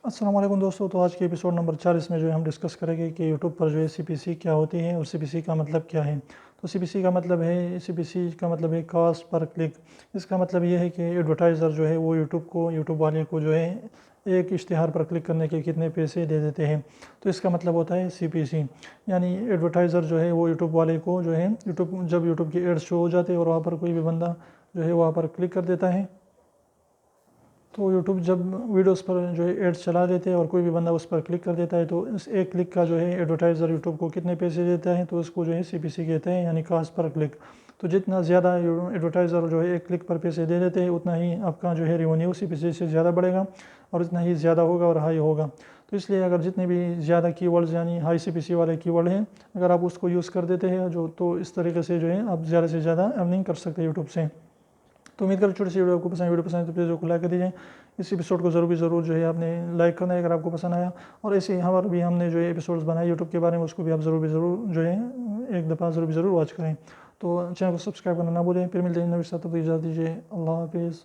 अस्सलाम वालेकुम दोस्तों। तो आज के एपिसोड नंबर 40 में जो है हम डिस्कस करेंगे कि यूट्यूब पर जो है सीपीसी क्या होती है और सीपीसी का मतलब क्या है। तो सीपीसी का मतलब है कॉस्ट पर क्लिक। इसका मतलब ये है कि एडवर्टाइज़र जो है वो यूट्यूब वाले को जो है एक इश्तिहार पर क्लिक करने के कितने पैसे दे देते हैं। तो इसका मतलब होता है सीपीसी, यानी एडवर्टाइज़र जो है वो यूट्यूब वाले को जो है जब यूट्यूब की एड्स शो हो जाते हैं और वहाँ पर कोई भी बंदा जो है वहाँ पर क्लिक कर देता है, तो यूट्यूब जब वीडियोस पर जो है एड्स चला देते हैं और कोई भी बंदा उस पर क्लिक कर देता है तो इस एक क्लिक का जो है एडवर्टाइज़र यूट्यूब को कितने पैसे देता है, तो उसको जो है सीपीसी कहते हैं, यानी कॉस्ट पर क्लिक। तो जितना ज़्यादा एडवर्टाइज़र जो है एक क्लिक पर पैसे दे देते हैं उतना ही आपका जो है रेवेन्यू सीपीसी से ज़्यादा बढ़ेगा और उतना ही ज़्यादा होगा और हाई होगा। तो इसलिए अगर जितने भी ज़्यादा कीवर्ड्स यानी हाई सीपीसी वाले कीवर्ड हैं, अगर आप उसको यूज़ कर देते हैं तो इस तरीके से जो है आप ज़्यादा से ज़्यादा अर्निंग कर सकते हैं यूट्यूब से। तो उम्मीद करता छोटी सी वीडियो आपको पसंद, वीडियो पसंद है तो प्लीज़ को लाइक कर दीजिए। इस एपिसोड को ज़रूर जो है आपने लाइक करना है अगर आपको पसंद आया, और ऐसे ही हमारे भी हमने जो है एपिसोड्स बनाए यूट्यूब के बारे में, उसको भी आप ज़रूर जो है एक दफ़ा ज़रूर वॉच करें। तो चैनल को सब्सक्राइब करना ना भूलें। फिर मिलते हैं नई वीडियो के साथ, तब तक इजाज़त दीजिए। अल्लाह हाफिज़।